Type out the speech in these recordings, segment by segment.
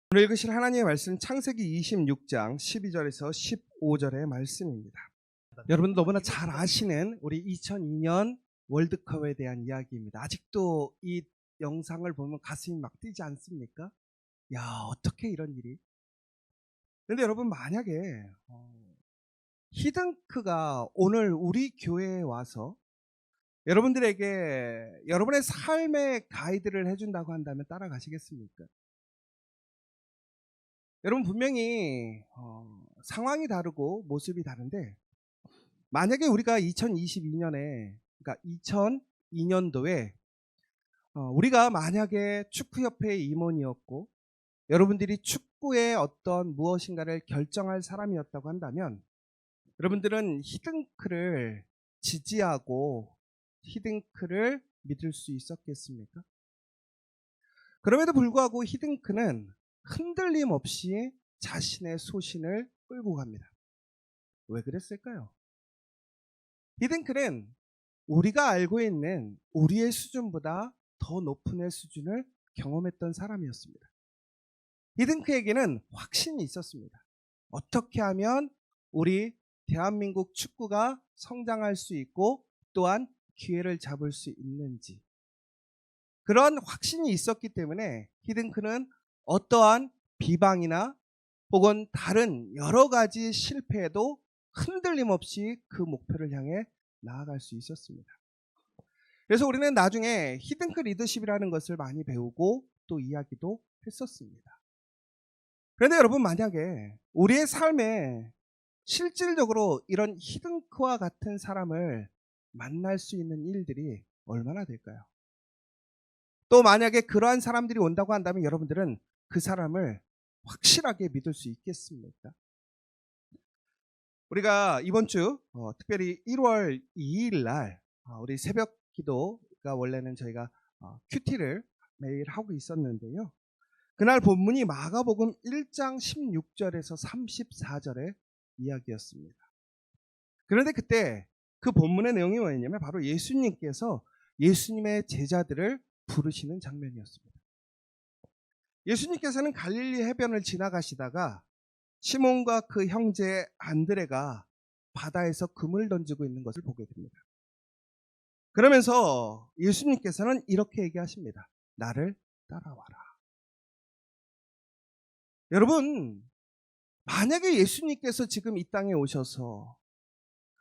오늘 읽으실 하나님의 말씀은 창세기 26장 12절에서 15절의 말씀입니다. 여러분 너무나 잘 아시는 우리 2002년 월드컵에 대한 이야기입니다. 아직도 이 영상을 보면 가슴이 막 뛰지 않습니까? 야, 어떻게 이런 일이? 그런데 여러분 만약에 히든크가 오늘 우리 교회에 와서 여러분들에게 여러분의 삶의 가이드를 해준다고 한다면 따라가시겠습니까? 여러분 분명히 상황이 다르고 모습이 다른데 만약에 우리가 2022년에 그러니까 2002년도에 우리가 만약에 축구협회의 임원이었고 여러분들이 축구의 어떤 무엇인가를 결정할 사람이었다고 한다면 여러분들은 히든크를 지지하고 히든크를 믿을 수 있었겠습니까? 그럼에도 불구하고 히든크는 흔들림 없이 자신의 소신을 끌고 갑니다. 왜 그랬을까요? 히든크는 우리가 알고 있는 우리의 수준보다 더 높은 수준을 경험했던 사람이었습니다. 히든크에게는 확신이 있었습니다. 어떻게 하면 우리 대한민국 축구가 성장할 수 있고 또한 기회를 잡을 수 있는지 그런 확신이 있었기 때문에 히든크는 어떠한 비방이나 혹은 다른 여러 가지 실패에도 흔들림 없이 그 목표를 향해 나아갈 수 있었습니다. 그래서 우리는 나중에 히든크 리더십이라는 것을 많이 배우고 또 이야기도 했었습니다. 그런데 여러분 만약에 우리의 삶에 실질적으로 이런 히든크와 같은 사람을 만날 수 있는 일들이 얼마나 될까요? 또 만약에 그러한 사람들이 온다고 한다면 여러분들은 그 사람을 확실하게 믿을 수 있겠습니까? 우리가 이번 주 특별히 1월 2일 날 우리 새벽 기도가 원래는 저희가 큐티를 매일 하고 있었는데요. 그날 본문이 마가복음 1장 16절에서 34절의 이야기였습니다. 그런데 그때 그 본문의 내용이 뭐였냐면 바로 예수님께서 예수님의 제자들을 부르시는 장면이었습니다. 예수님께서는 갈릴리 해변을 지나가시다가 시몬과 그 형제 안드레가 바다에서 금을 던지고 있는 것을 보게 됩니다. 그러면서 예수님께서는 이렇게 얘기하십니다. 나를 따라와라. 여러분, 만약에 예수님께서 지금 이 땅에 오셔서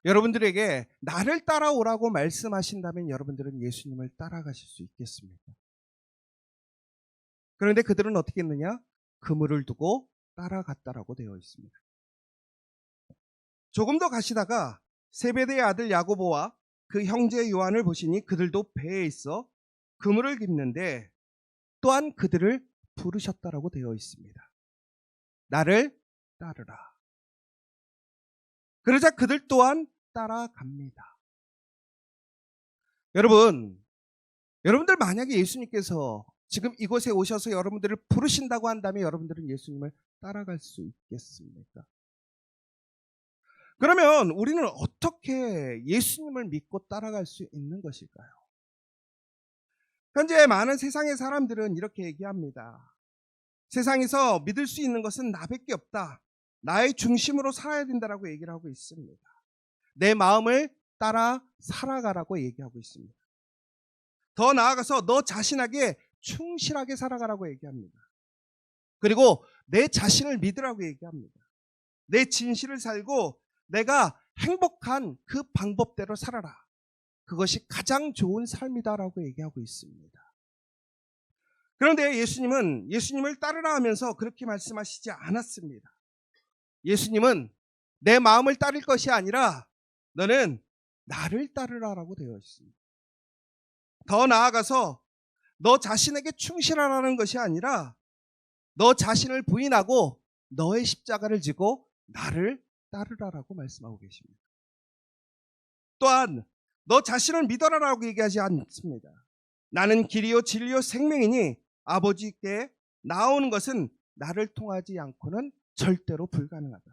여러분들에게 나를 따라오라고 말씀하신다면 여러분들은 예수님을 따라가실 수 있겠습니까? 그런데 그들은 어떻게 했느냐? 그물을 두고 따라갔다라고 되어 있습니다. 조금 더 가시다가 세베대의 아들 야고보와 그 형제 요한을 보시니 그들도 배에 있어 그물을 깁는데 또한 그들을 부르셨다라고 되어 있습니다. 나를 따르라. 그러자 그들 또한 따라갑니다. 여러분들 만약에 예수님께서 지금 이곳에 오셔서 여러분들을 부르신다고 한다면 여러분들은 예수님을 따라갈 수 있겠습니까? 그러면 우리는 어떻게 예수님을 믿고 따라갈 수 있는 것일까요? 현재 많은 세상의 사람들은 이렇게 얘기합니다. 세상에서 믿을 수 있는 것은 나밖에 없다. 나의 중심으로 살아야 된다라고 얘기를 하고 있습니다. 내 마음을 따라 살아가라고 얘기하고 있습니다. 더 나아가서 너 자신에게 충실하게 살아가라고 얘기합니다. 그리고 내 자신을 믿으라고 얘기합니다. 내 진실을 살고 내가 행복한 그 방법대로 살아라. 그것이 가장 좋은 삶이다라고 얘기하고 있습니다. 그런데 예수님은 예수님을 따르라 하면서 그렇게 말씀하시지 않았습니다. 예수님은 내 마음을 따를 것이 아니라 너는 나를 따르라라고 되어 있습니다. 더 나아가서 너 자신에게 충실하라는 것이 아니라 너 자신을 부인하고 너의 십자가를 지고 나를 따르라라고 말씀하고 계십니다. 또한 너 자신을 믿어라라고 얘기하지 않습니다. 나는 길이요 진리요 생명이니 아버지께 나오는 것은 나를 통하지 않고는 절대로 불가능하다.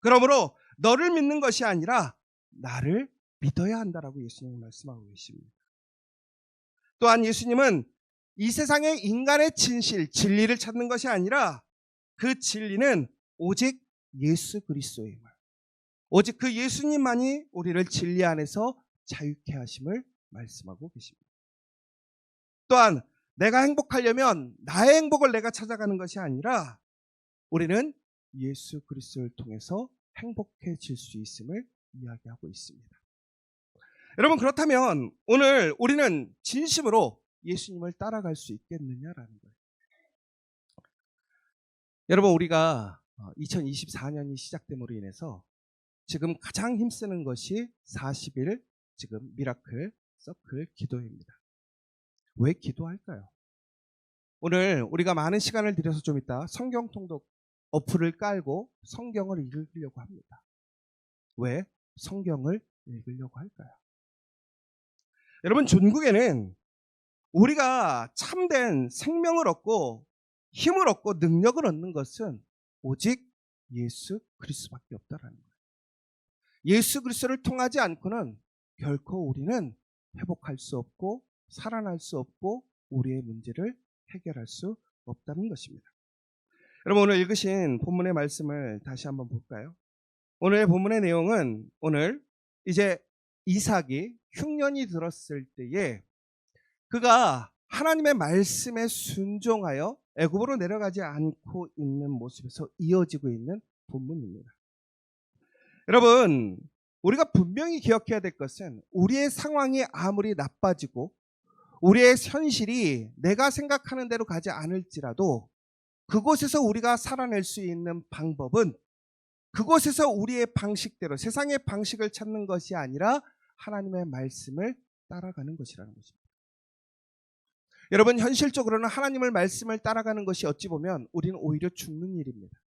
그러므로 너를 믿는 것이 아니라 나를 믿어야 한다라고 예수님은 말씀하고 계십니다. 또한 예수님은 이 세상의 인간의 진실, 진리를 찾는 것이 아니라 그 진리는 오직 예수 그리스도임을, 오직 그 예수님만이 우리를 진리 안에서 자유케 하심을 말씀하고 계십니다. 또한 내가 행복하려면 나의 행복을 내가 찾아가는 것이 아니라 우리는 예수 그리스도를 통해서 행복해질 수 있음을 이야기하고 있습니다. 여러분, 그렇다면 오늘 우리는 진심으로 예수님을 따라갈 수 있겠느냐라는 거예요. 여러분, 우리가 2024년이 시작됨으로 인해서 지금 가장 힘쓰는 것이 40일 지금 미라클 서클 기도입니다. 왜 기도할까요? 오늘 우리가 많은 시간을 들여서 좀 이따 성경 통독 어플을 깔고 성경을 읽으려고 합니다. 왜 성경을 읽으려고 할까요? 여러분, 전국에는 우리가 참된 생명을 얻고 힘을 얻고 능력을 얻는 것은 오직 예수 그리스도밖에 없다라는 거예요. 예수 그리스도를 통하지 않고는 결코 우리는 회복할 수 없고 살아날 수 없고 우리의 문제를 해결할 수 없다는 것입니다. 여러분, 오늘 읽으신 본문의 말씀을 다시 한번 볼까요? 오늘 본문의 내용은 오늘 이제 이삭이 흉년이 들었을 때에 그가 하나님의 말씀에 순종하여 애굽으로 내려가지 않고 있는 모습에서 이어지고 있는 본문입니다. 여러분, 우리가 분명히 기억해야 될 것은 우리의 상황이 아무리 나빠지고 우리의 현실이 내가 생각하는 대로 가지 않을지라도 그곳에서 우리가 살아낼 수 있는 방법은 그곳에서 우리의 방식대로 세상의 방식을 찾는 것이 아니라 하나님의 말씀을 따라가는 것이라는 것입니다. 여러분, 현실적으로는 하나님의 말씀을 따라가는 것이 어찌 보면 우리는 오히려 죽는 일입니다.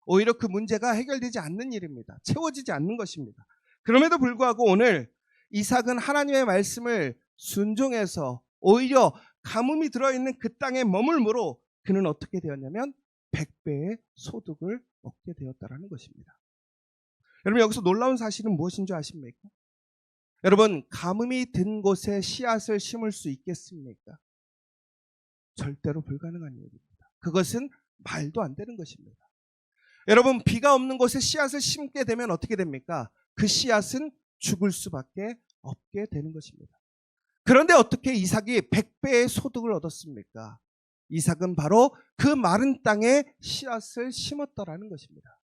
오히려 그 문제가 해결되지 않는 일입니다. 채워지지 않는 것입니다. 그럼에도 불구하고 오늘 이삭은 하나님의 말씀을 순종해서 오히려 가뭄이 들어있는 그 땅에 머물므로 그는 어떻게 되었냐면 100배의 소득을 얻게 되었다는 것입니다. 여러분, 여기서 놀라운 사실은 무엇인 줄 아십니까? 여러분, 가뭄이 든 곳에 씨앗을 심을 수 있겠습니까? 절대로 불가능한 일입니다. 그것은 말도 안 되는 것입니다. 여러분, 비가 없는 곳에 씨앗을 심게 되면 어떻게 됩니까? 그 씨앗은 죽을 수밖에 없게 되는 것입니다. 그런데 어떻게 이삭이 100배의 소득을 얻었습니까? 이삭은 바로 그 마른 땅에 씨앗을 심었더라는 것입니다.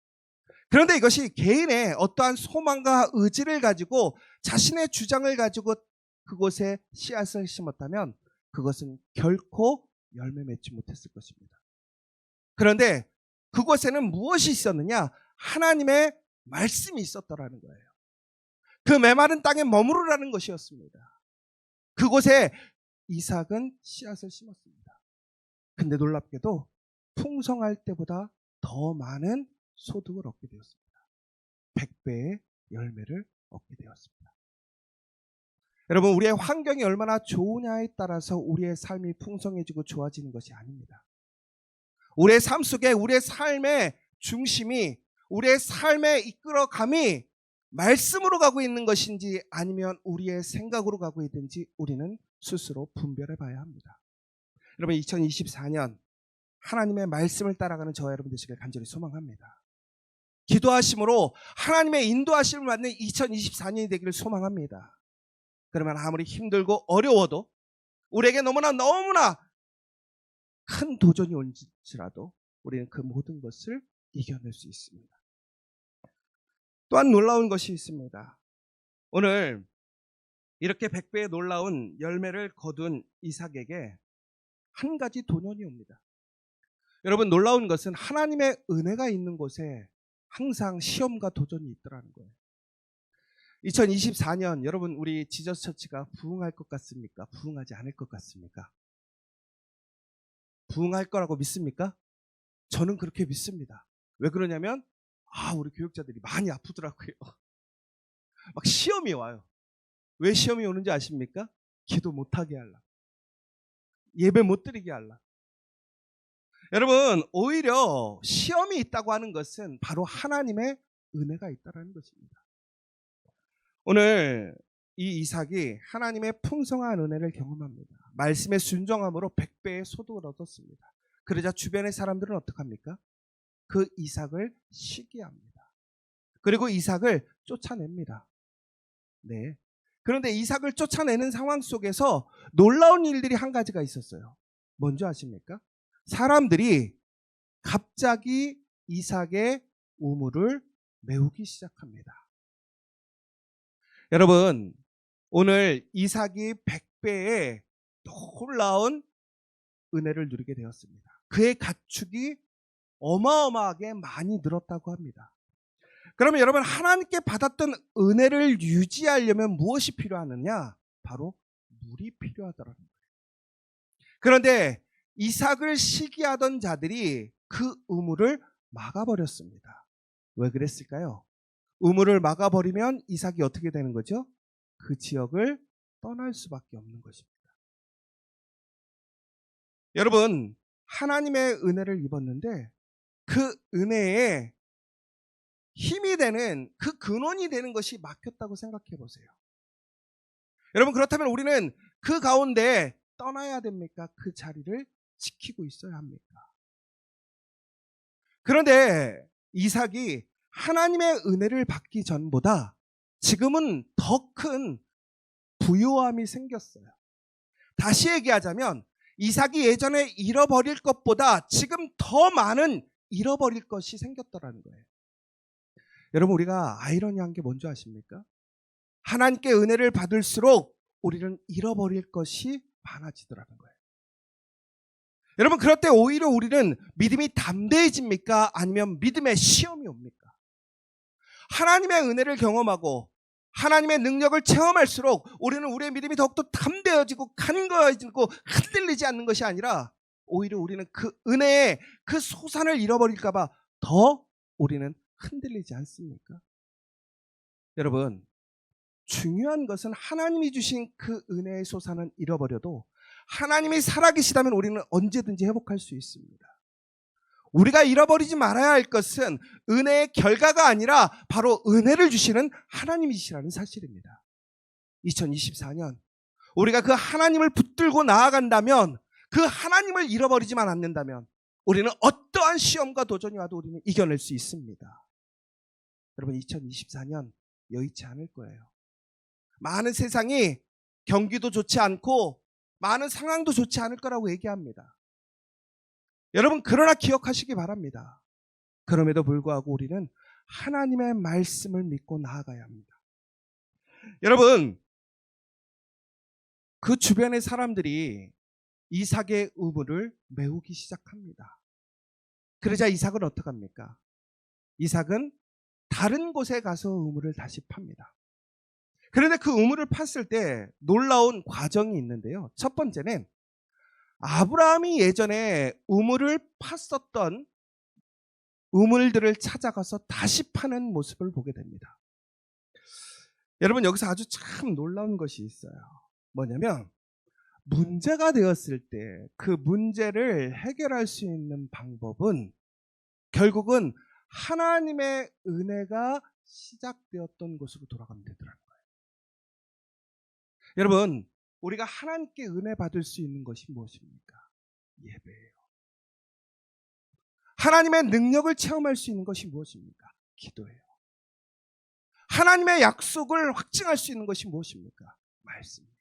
그런데 이것이 개인의 어떠한 소망과 의지를 가지고 자신의 주장을 가지고 그곳에 씨앗을 심었다면 그것은 결코 열매 맺지 못했을 것입니다. 그런데 그곳에는 무엇이 있었느냐? 하나님의 말씀이 있었더라는 거예요. 그 메마른 땅에 머무르라는 것이었습니다. 그곳에 이삭은 씨앗을 심었습니다. 근데 놀랍게도 풍성할 때보다 더 많은 소득을 얻게 되었습니다. 100배의 열매를 얻게 되었습니다. 여러분, 우리의 환경이 얼마나 좋으냐에 따라서 우리의 삶이 풍성해지고 좋아지는 것이 아닙니다. 우리의 삶 속에 우리의 삶의 중심이, 우리의 삶의 이끌어감이 말씀으로 가고 있는 것인지 아니면 우리의 생각으로 가고 있는지 우리는 스스로 분별해 봐야 합니다. 여러분, 2024년 하나님의 말씀을 따라가는 저와 여러분 되시길 간절히 소망합니다. 기도하심으로 하나님의 인도하심을 받는 2024년이 되기를 소망합니다. 그러면 아무리 힘들고 어려워도 우리에게 너무나 큰 도전이 올지라도 우리는 그 모든 것을 이겨낼 수 있습니다. 또한 놀라운 것이 있습니다. 오늘 이렇게 100배의 놀라운 열매를 거둔 이삭에게 한 가지 도전이 옵니다. 여러분, 놀라운 것은 하나님의 은혜가 있는 곳에 항상 시험과 도전이 있더라는 거예요. 2024년 여러분, 우리 지저스 처치가 부흥할 것 같습니까? 부흥하지 않을 것 같습니까? 부흥할 거라고 믿습니까? 저는 그렇게 믿습니다. 왜 그러냐면 우리 교육자들이 많이 아프더라고요. 막 시험이 와요. 왜 시험이 오는지 아십니까? 기도 못하게 하려고, 예배 못 드리게 하려고. 여러분, 오히려 시험이 있다고 하는 것은 바로 하나님의 은혜가 있다는 것입니다. 오늘 이 이삭이 하나님의 풍성한 은혜를 경험합니다. 말씀에 순종함으로 100배의 소득을 얻었습니다. 그러자 주변의 사람들은 어떡합니까? 그 이삭을 시기합니다. 그리고 이삭을 쫓아냅니다. 네. 그런데 이삭을 쫓아내는 상황 속에서 놀라운 일들이 한 가지가 있었어요. 뭔지 아십니까? 사람들이 갑자기 이삭의 우물을 메우기 시작합니다. 여러분, 오늘 이삭이 100배의 놀라운 은혜를 누리게 되었습니다. 그의 가축이 어마어마하게 많이 늘었다고 합니다. 그러면 여러분, 하나님께 받았던 은혜를 유지하려면 무엇이 필요하느냐? 바로 물이 필요하더라는 거예요. 그런데 이삭을 시기하던 자들이 그 우물을 막아버렸습니다. 왜 그랬을까요? 우물을 막아버리면 이삭이 어떻게 되는 거죠? 그 지역을 떠날 수밖에 없는 것입니다. 여러분, 하나님의 은혜를 입었는데 그 은혜에 힘이 되는, 그 근원이 되는 것이 막혔다고 생각해 보세요. 여러분, 그렇다면 우리는 그 가운데 떠나야 됩니까? 그 자리를 지키고 있어야 합니까? 그런데 이삭이 하나님의 은혜를 받기 전보다 지금은 더 큰 부요함이 생겼어요. 다시 얘기하자면 이삭이 예전에 잃어버릴 것보다 지금 더 많은 잃어버릴 것이 생겼더라는 거예요. 여러분, 우리가 아이러니한 게 뭔지 아십니까? 하나님께 은혜를 받을수록 우리는 잃어버릴 것이 많아지더라는 거예요. 여러분, 그럴 때 오히려 우리는 믿음이 담대해집니까? 아니면 믿음의 시험이 옵니까? 하나님의 은혜를 경험하고 하나님의 능력을 체험할수록 우리는 우리의 믿음이 더욱더 담대해지고 간거해지고 흔들리지 않는 것이 아니라 오히려 우리는 그 은혜의 그 소산을 잃어버릴까 봐 더 우리는 흔들리지 않습니까? 여러분, 중요한 것은 하나님이 주신 그 은혜의 소산은 잃어버려도 하나님이 살아계시다면 우리는 언제든지 회복할 수 있습니다. 우리가 잃어버리지 말아야 할 것은 은혜의 결과가 아니라 바로 은혜를 주시는 하나님이시라는 사실입니다. 2024년 우리가 그 하나님을 붙들고 나아간다면, 그 하나님을 잃어버리지만 않는다면 우리는 어떠한 시험과 도전이 와도 우리는 이겨낼 수 있습니다. 여러분, 2024년 여의치 않을 거예요. 많은 세상이 경기도 좋지 않고 많은 상황도 좋지 않을 거라고 얘기합니다. 여러분, 그러나 기억하시기 바랍니다. 그럼에도 불구하고 우리는 하나님의 말씀을 믿고 나아가야 합니다. 여러분, 그 주변의 사람들이 이삭의 우물을 메우기 시작합니다. 그러자 이삭은 어떡합니까? 이삭은 다른 곳에 가서 우물을 다시 팝니다. 그런데 그 우물을 팠을 때 놀라운 과정이 있는데요. 첫 번째는 아브라함이 예전에 우물을 팠었던 우물들을 찾아가서 다시 파는 모습을 보게 됩니다. 여러분, 여기서 아주 참 놀라운 것이 있어요. 뭐냐면 문제가 되었을 때 그 문제를 해결할 수 있는 방법은 결국은 하나님의 은혜가 시작되었던 곳으로 돌아가면 되더라는 거예요. 여러분, 우리가 하나님께 은혜 받을 수 있는 것이 무엇입니까? 예배예요. 하나님의 능력을 체험할 수 있는 것이 무엇입니까? 기도예요. 하나님의 약속을 확증할 수 있는 것이 무엇입니까? 말씀이에요.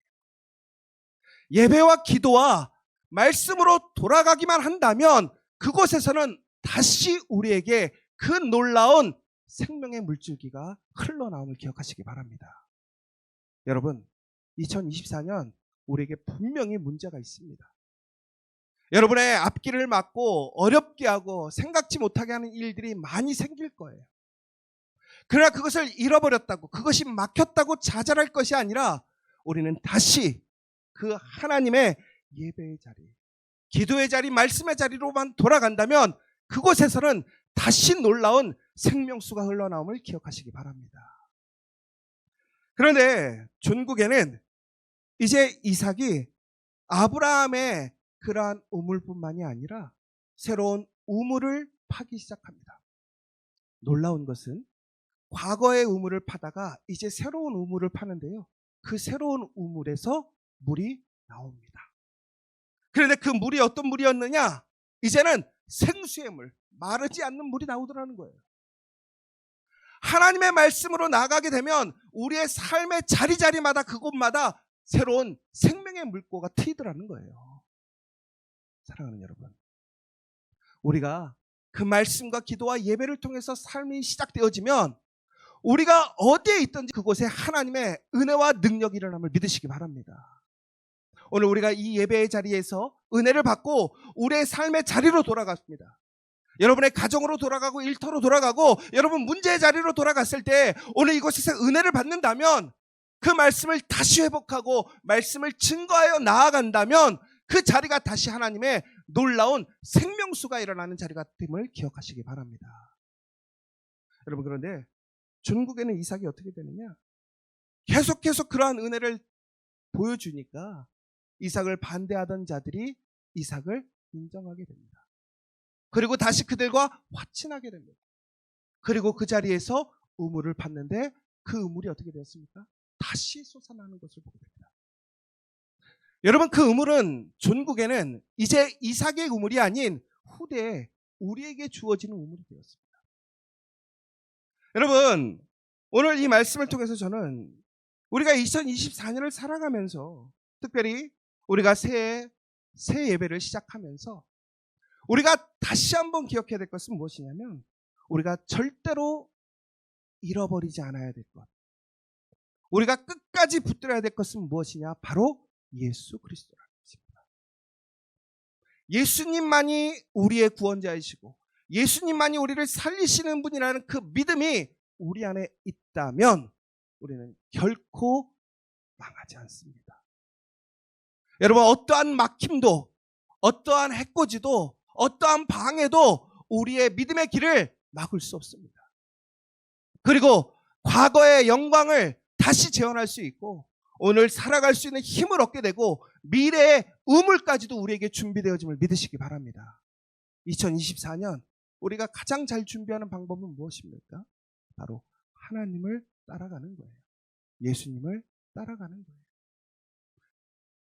예배와 기도와 말씀으로 돌아가기만 한다면 그곳에서는 다시 우리에게 그 놀라운 생명의 물줄기가 흘러나옴을 기억하시기 바랍니다. 여러분, 2024년 우리에게 분명히 문제가 있습니다. 여러분의 앞길을 막고 어렵게 하고 생각지 못하게 하는 일들이 많이 생길 거예요. 그러나 그것을 잃어버렸다고, 그것이 막혔다고 자잘할 것이 아니라 우리는 다시 그 하나님의 예배의 자리, 기도의 자리, 말씀의 자리로만 돌아간다면 그곳에서는 다시 놀라운 생명수가 흘러나옴을 기억하시기 바랍니다. 그런데 종국에는 이제 이삭이 아브라함의 그러한 우물뿐만이 아니라 새로운 우물을 파기 시작합니다. 놀라운 것은 과거의 우물을 파다가 이제 새로운 우물을 파는데요. 그 새로운 우물에서 물이 나옵니다. 그런데 그 물이 어떤 물이었느냐? 이제는 생수의 물, 마르지 않는 물이 나오더라는 거예요. 하나님의 말씀으로 나가게 되면 우리의 삶의 자리자리마다 그곳마다 새로운 생명의 물고가 트이더라는 거예요. 사랑하는 여러분, 우리가 그 말씀과 기도와 예배를 통해서 삶이 시작되어지면 우리가 어디에 있든지 그곳에 하나님의 은혜와 능력이 일어남을 믿으시기 바랍니다. 오늘 우리가 이 예배의 자리에서 은혜를 받고 우리의 삶의 자리로 돌아갔습니다. 여러분의 가정으로 돌아가고 일터로 돌아가고 여러분 문제의 자리로 돌아갔을 때 오늘 이곳에서 은혜를 받는다면 그 말씀을 다시 회복하고 말씀을 증거하여 나아간다면 그 자리가 다시 하나님의 놀라운 생명수가 일어나는 자리 같음을 기억하시기 바랍니다. 여러분, 그런데 중국에는 이삭이 어떻게 되느냐? 계속해서 그러한 은혜를 보여주니까 이삭을 반대하던 자들이 이삭을 인정하게 됩니다. 그리고 다시 그들과 화친하게 됩니다. 그리고 그 자리에서 우물을 팠는데 그 우물이 어떻게 되었습니까? 다시 솟아나는 것을 보게 됩니다. 여러분, 그 우물은 존국에는 이제 이삭의 우물이 아닌 후대에 우리에게 주어지는 우물이 되었습니다. 여러분, 오늘 이 말씀을 통해서 저는 우리가 2024년을 살아가면서 특별히 우리가 새 예배를 시작하면서 우리가 다시 한번 기억해야 될 것은 무엇이냐면 우리가 절대로 잃어버리지 않아야 될 것, 우리가 끝까지 붙들어야 될 것은 무엇이냐? 바로 예수 그리스도라는 것입니다. 예수님만이 우리의 구원자이시고 예수님만이 우리를 살리시는 분이라는 그 믿음이 우리 안에 있다면 우리는 결코 망하지 않습니다. 여러분, 어떠한 막힘도 어떠한 해코지도 어떠한 방해도 우리의 믿음의 길을 막을 수 없습니다. 그리고 과거의 영광을 다시 재현할 수 있고 오늘 살아갈 수 있는 힘을 얻게 되고 미래의 우물까지도 우리에게 준비되어짐을 믿으시기 바랍니다. 2024년 우리가 가장 잘 준비하는 방법은 무엇입니까? 바로 하나님을 따라가는 거예요. 예수님을 따라가는 거예요.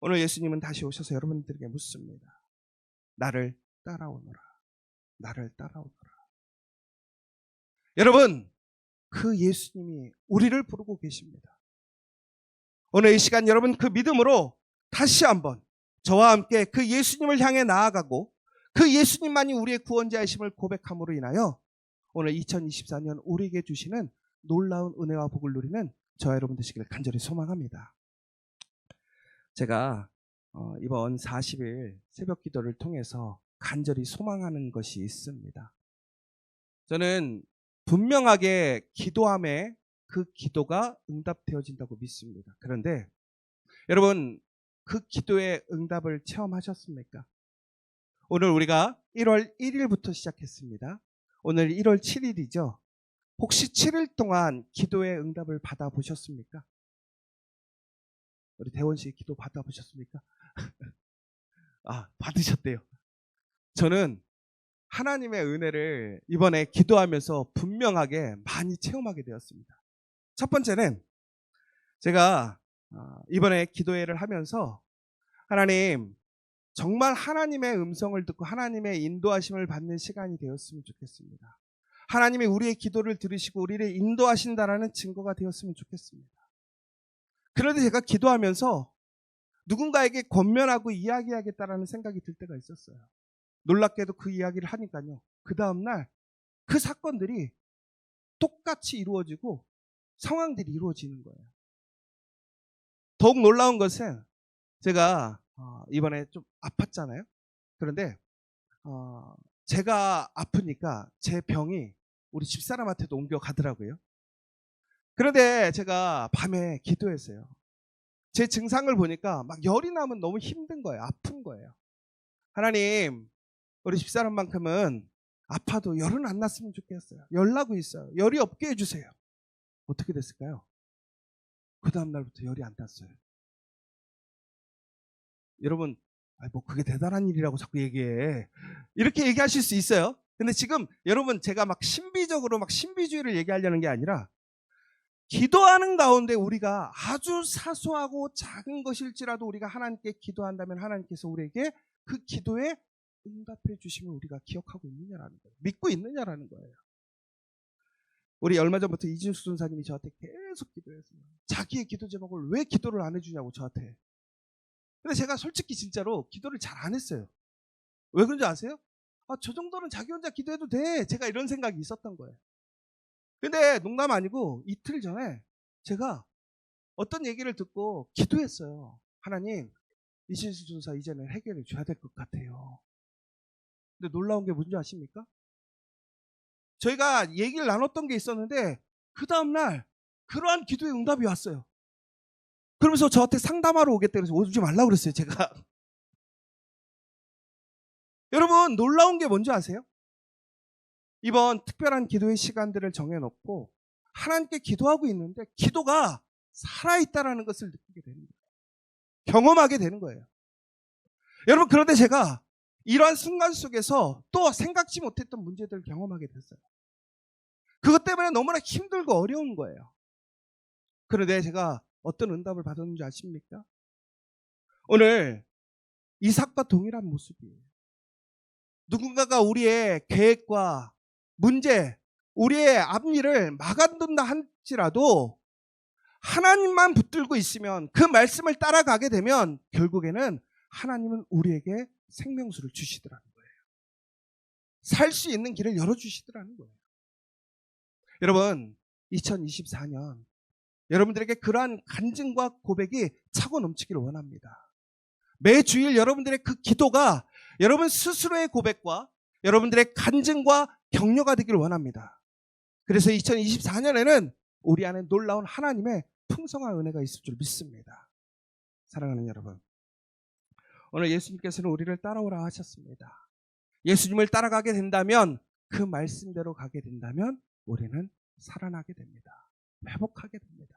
오늘 예수님은 다시 오셔서 여러분들에게 묻습니다. 나를 따라오너라. 나를 따라오너라. 여러분, 그 예수님이 우리를 부르고 계십니다. 오늘 이 시간 여러분 그 믿음으로 다시 한번 저와 함께 그 예수님을 향해 나아가고 그 예수님만이 우리의 구원자이심을 고백함으로 인하여 오늘 2024년 우리에게 주시는 놀라운 은혜와 복을 누리는 저와 여러분 되시기를 간절히 소망합니다. 제가 이번 40일 새벽 기도를 통해서 간절히 소망하는 것이 있습니다. 저는 분명하게 기도함에 그 기도가 응답되어진다고 믿습니다. 그런데 여러분, 그 기도의 응답을 체험하셨습니까? 오늘 우리가 1월 1일부터 시작했습니다. 오늘 1월 7일이죠. 혹시 7일 동안 기도의 응답을 받아보셨습니까? 우리 대원 씨 기도 받아보셨습니까? 아, 받으셨대요. 저는 하나님의 은혜를 이번에 기도하면서 분명하게 많이 체험하게 되었습니다. 첫 번째는 제가 이번에 기도회를 하면서 하나님, 정말 하나님의 음성을 듣고 하나님의 인도하심을 받는 시간이 되었으면 좋겠습니다. 하나님이 우리의 기도를 들으시고 우리를 인도하신다라는 증거가 되었으면 좋겠습니다. 그런데 제가 기도하면서 누군가에게 권면하고 이야기하겠다라는 생각이 들 때가 있었어요. 놀랍게도 그 이야기를 하니까요, 그 다음날 그 사건들이 똑같이 이루어지고 상황들이 이루어지는 거예요. 더욱 놀라운 것은 제가 이번에 좀 아팠잖아요. 그런데 제가 아프니까 제 병이 우리 집사람한테도 옮겨가더라고요. 그런데 제가 밤에 기도했어요. 제 증상을 보니까 막 열이 나면 너무 힘든 거예요. 아픈 거예요. 하나님, 우리 집사람만큼은 아파도 열은 안 났으면 좋겠어요. 열 나고 있어요. 열이 없게 해주세요. 어떻게 됐을까요? 그 다음날부터 열이 안 났어요. 여러분, 뭐 그게 대단한 일이라고 자꾸 얘기해. 이렇게 얘기하실 수 있어요. 근데 지금 여러분, 제가 막 신비적으로 막 신비주의를 얘기하려는 게 아니라 기도하는 가운데 우리가 아주 사소하고 작은 것일지라도 우리가 하나님께 기도한다면 하나님께서 우리에게 그 기도에 응답해 주시면 우리가 기억하고 있느냐라는 거예요. 믿고 있느냐라는 거예요. 우리 얼마 전부터 이진수 전사님이 저한테 계속 기도했어요. 자기의 기도 제목을 왜 기도를 안 해주냐고 저한테. 근데 제가 솔직히 진짜로 기도를 잘 안 했어요. 왜 그런지 아세요? 저 정도는 자기 혼자 기도해도 돼. 제가 이런 생각이 있었던 거예요. 근데 농담 아니고 이틀 전에 제가 어떤 얘기를 듣고 기도했어요. 하나님, 이진수 전사 이제는 해결해 줘야 될 것 같아요. 근데 놀라운 게 뭔지 아십니까? 저희가 얘기를 나눴던 게 있었는데 그 다음날 그러한 기도의 응답이 왔어요. 그러면서 저한테 상담하러 오겠다 그래서 오지 말라고 그랬어요, 제가. 여러분, 놀라운 게 뭔지 아세요? 이번 특별한 기도의 시간들을 정해놓고 하나님께 기도하고 있는데 기도가 살아있다라는 것을 느끼게 되는 거예요. 경험하게 되는 거예요. 여러분, 그런데 제가 이러한 순간 속에서 또 생각지 못했던 문제들을 경험하게 됐어요. 그것 때문에 너무나 힘들고 어려운 거예요. 그런데 제가 어떤 응답을 받았는지 아십니까? 오늘 이삭과 동일한 모습이에요. 누군가가 우리의 계획과 문제, 우리의 앞일을 막아둔다 할지라도 하나님만 붙들고 있으면 그 말씀을 따라가게 되면 결국에는 하나님은 우리에게 생명수를 주시더라는 거예요. 살 수 있는 길을 열어주시더라는 거예요. 여러분, 2024년 여러분들에게 그러한 간증과 고백이 차고 넘치기를 원합니다. 매주일 여러분들의 그 기도가 여러분 스스로의 고백과 여러분들의 간증과 격려가 되기를 원합니다. 그래서 2024년에는 우리 안에 놀라운 하나님의 풍성한 은혜가 있을 줄 믿습니다. 사랑하는 여러분, 오늘 예수님께서는 우리를 따라오라 하셨습니다. 예수님을 따라가게 된다면, 그 말씀대로 가게 된다면 우리는 살아나게 됩니다. 회복하게 됩니다.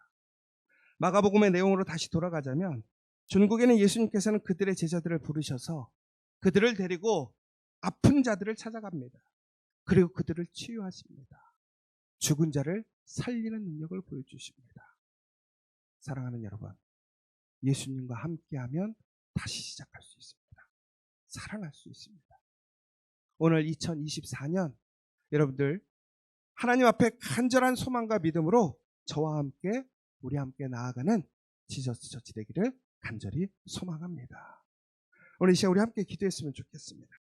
마가복음의 내용으로 다시 돌아가자면 중국에는 예수님께서는 그들의 제자들을 부르셔서 그들을 데리고 아픈 자들을 찾아갑니다. 그리고 그들을 치유하십니다. 죽은 자를 살리는 능력을 보여주십니다. 사랑하는 여러분, 예수님과 함께하면 다시 시작할 수 있습니다. 살아날 수 있습니다. 오늘 2024년 여러분들 하나님 앞에 간절한 소망과 믿음으로 저와 함께 우리 함께 나아가는 지저스 처치 되기를 간절히 소망합니다. 오늘 이 시간 우리 함께 기도했으면 좋겠습니다.